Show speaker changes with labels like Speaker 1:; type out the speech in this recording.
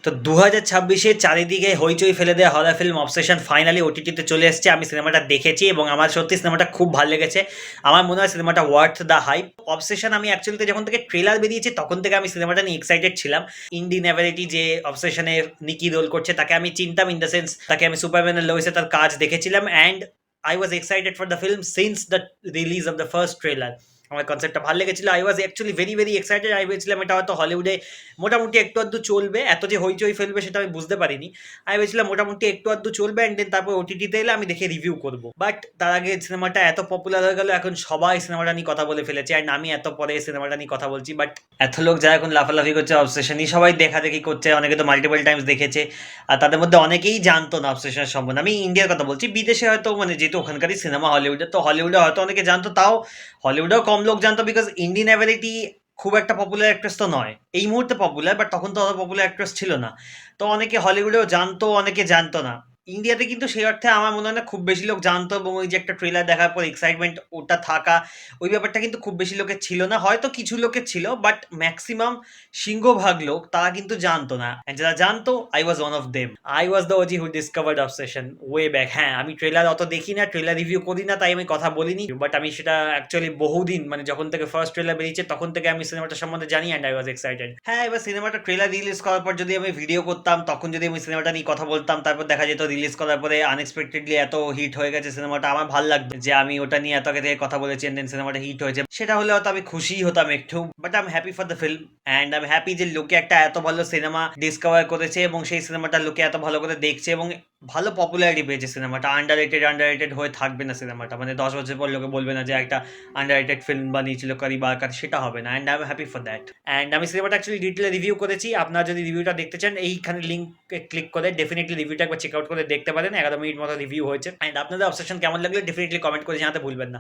Speaker 1: তো 2026-এ চারিদিকে হইচই ফেলে দেওয়া হরর ফিল্ম অবসেশন ফাইনালি ওটিটিতে চলে এসেছে। আমি সিনেমাটা দেখেছি এবং আমার সত্যি সিনেমাটা খুব ভালো লেগেছে। আমার মনে হয় সিনেমাটা ওয়ার্থ দ্য হাইপ। অবসেশন আমি অ্যাকচুয়ালিতে যখন থেকে ট্রেলার বেরিয়েছে তখন থেকে আমি সিনেমাটা নিয়ে এক্সাইটেড ছিলাম। ইন্ডি নেভারিটি যে অবসেশনের নিকি রোল করছে তাকে আমি চিনতাম, ইন দ্য সেন্স তাকে আমি সুপারম্যানের লোয়েসে তার কাজ দেখেছিলাম, and I was excited for the film since the release of the first trailer. আমার কনসেপ্টটা ভালো লেগেছিল। I was actually very very excited. আমি ভেবেছিলাম এটা হয়তো হলিউডে মোটামুটি একটু আধটু চলবে, এত যে হইচই ফেলবে সেটা আমি বুঝতে পারিনি। আমি ভেবেছিলাম মোটামুটি একটু আধটু চলবে অ্যান্ড দেন তারপর ওটিটিতে এলে আমি দেখে রিভিউ করবো। বাট তার আগে সিনেমাটা এত পপুলার হয়ে গেল, এখন সবাই সিনেমাটা নিয়ে কথা বলে ফেলেছে অ্যান্ড আমি এত পরে সিনেমাটা নিয়ে কথা বলছি। বাট এত লোক যারা এখন লাফালাফি করছে অবসেশনই, সবাই দেখাদেখি করছে, অনেকে তো মাল্টিপল টাইমস দেখেছে। আর তাদের মধ্যে অনেকেই জানতো না অবসেশনের সম্বন্ধে। আমি ইন্ডিয়ার কথা বলছি, বিদেশে হয়তো মানে যেহেতু ওখানকারই সিনেমা হলিউডে, তো হলিউডে হয়তো অনেকে জানতো, তাও হলিউডেও কম লোক জানতো বিকজ ইন্ডিয়ান অ্যাবিলিটি খুব একটা পপুলার অ্যাক্ট্রেস তো নয়। এই মুহূর্তে পপুলার, বাট তখন তো অত পপুলার অ্যাক্ট্রেস ছিল না। তো অনেকে হলিউডেও জানতো, অনেকে জানতো না। ইন্ডিয়াতে কিন্তু সেই অর্থে আমার মনে হয় না খুব বেশি লোক জানতো, এবং ওই যে একটা ট্রেলার দেখার পর এক্সাইটমেন্ট ওটা থাকা, ওই ব্যাপারটা কিন্তু খুব বেশি লোকের ছিল না। হয়তো কিছু লোকের ছিল, বাট ম্যাক্সিমাম সিংহভাগ লোক তারা কিন্তু জানতো না। And যারা জানতো, I was one of them. I was the OG who discovered obsession way back. হ্যাঁ, আমি ট্রেলার অত দেখি না, ট্রেলার রিভিউ করি না, তাই আমি কথা বলিনি। বাট আমি সেটা অ্যাকচুয়ালি বহুদিন, মানে যখন থেকে ফার্স্ট ট্রেলার বেরিয়েছে তখন থেকে আমি সিনেমাটা সম্বন্ধে জানি অ্যান্ড আই ওয়াজ এক্সাইটেড। হ্যাঁ, এবার সিনেমাটা ট্রেলার রিলিজ করার পর যদি আমি ভিডিও করতাম, তখন যদি আমি সিনেমাটা নিয়ে কথা বলতাম, তারপর দেখা যেত রিলিজ করার পরে আনএক্সপেক্টেডলি এত হিট হয়ে গেছে সিনেমাটা, আমার ভালো লাগতো যে আমি ওটা নিয়ে এত আগে থেকে কথা বলেছি দেন সিনেমাটা হিট হয়েছে। সেটা হলে হয়তো আমি খুশি হতাম একটু, but I am happy for the film and I am happy যে লোকে একটা এত ভালো সিনেমা ডিসকভার করেছে এবং সেই সিনেমাটা লোকে এত ভালো করে দেখছে এবং ভালো পপুলারিটি পেয়েছে সিনেমাটা। আন্ডার রেটেড হয়ে থাকবে না সিনেমাটা, মানে 10 বছর পর লোকে বলবে না যে একটা আন্ডার রেটেড ফিল্ম বানিয়েছিল কারি বারকাত, সেটা হবে না। And I am happy for that. And আমি সিনেমাটা অ্যাকচুয়ালি ডিটেলে রিভিউ করেছি। আপনারা যদি রিভিউটা দেখতে চান, এইখানে লিঙ্কে ক্লিক করে ডেফিনেটলি রিভিউটা একবার চেক আউট করে দেখতে পারেন। 11 মিনিট মতো রিভিউ হয়েছে। অ্যান্ড আপনাদের অবসেশন কেমন লাগলো ডেফিনেটলি কমেন্ট করে জানাতে ভুলবেন না।